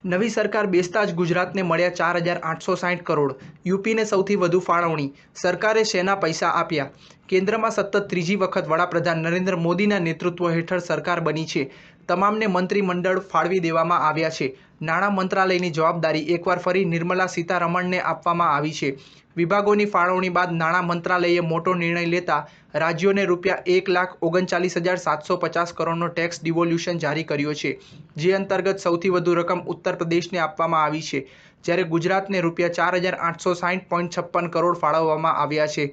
નવી સરકાર બેસતા જ ગુજરાતને મળ્યા 4,860 કરોડ. યુપીને સૌથી વધુ ફાળવણી. સરકારે શેના પૈસા આપ્યા? કેન્દ્રમાં સતત ત્રીજી વખત વડાપ્રધાન નરેન્દ્ર મોદીના નેતૃત્વ હેઠળ સરકાર બની છે. તમામને મંત્રીમંડળ ફાળવી દેવામાં આવ્યા છે. નાણાં મંત્રાલયની જવાબદારી એકવાર ફરી નિર્મલા સીતારમણને આપવામાં આવી છે. વિભાગોની ફાળવણી બાદ નાણાં મંત્રાલયે મોટો નિર્ણય લેતા રાજ્યોને ₹1,39,750 કરોડનો ટેક્સ ડિવોલ્યુશન જારી કર્યો છે. જે અંતર્ગત સૌથી વધુ રકમ ઉત્તર પ્રદેશને આપવામાં આવી છે, જ્યારે ગુજરાતને ₹4,860.56 કરોડ ફાળવવામાં આવ્યા છે.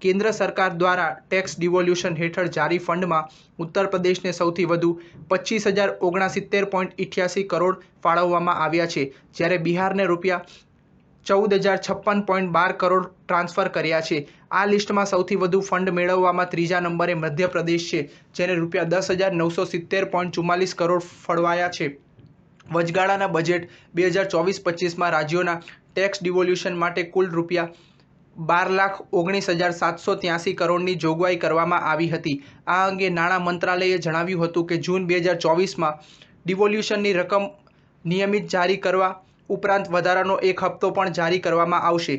કેન્દ્ર સરકાર દ્વારા ટેક્સ ડિવોલ્યુશન હેઠળ જારી ફંડમાં ઉત્તર પ્રદેશને સૌથી વધુ ₹25,069.88 કરોડ ફાળવવામાં આવ્યા છે, જ્યારે બિહારને ₹14,056.12 કરોડ ટ્રાન્સફર કર્યા છે. આ લિસ્ટમાં સૌથી વધુ ફંડ મેળવવામાં ત્રીજા નંબરે મધ્યપ્રદેશ છે, જેને ₹10,970.44 કરોડ ફળવાયા છે. વચગાળાના બજેટ 2024-25માં રાજ્યોના ટેક્સ ડિવોલ્યુશન માટે કુલ ₹12,19,783 કરોડની જોગવાઈ કરવામાં આવી હતી. આ અંગે નાણાં મંત્રાલયે જણાવ્યું હતું કે જૂન 2024માં ડિવોલ્યુશનની રકમ નિયમિત જારી કરવા ઉપરાંત વધારાનો એક હપ્તો પણ જારી કરવામાં આવશે.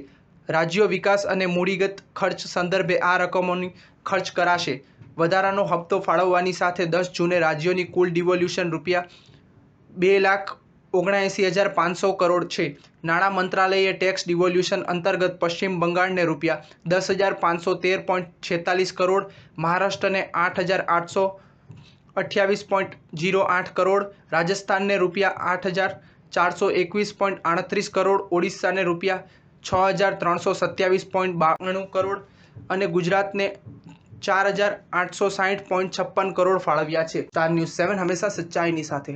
રાજ્યો વિકાસ અને મૂડીગત ખર્ચ સંદર્ભે આ રકમોની ખર્ચ કરાશે. વધારાનો હપ્તો ફાળવવાની સાથે 10 જૂને રાજ્યોની કુલ ડિવોલ્યુશન ₹2,79,500 કરોડ છે. નાણાં મંત્રાલયે ટેક્સ ડિવોલ્યુશન અંતર્ગત પશ્ચિમ બંગાળને ₹10,513.46 કરોડ, મહારાષ્ટ્રને ₹8,828.08 કરોડ, રાજસ્થાનને ₹8,421.38 કરોડ, ઓડિશાને ₹6,327.92 કરોડ અને ગુજરાતને ₹4,860.56 કરોડ ફાળવ્યા છે. સ્ટાર ન્યૂઝ 7 હંમેશા સચ્ચાઈની સાથે.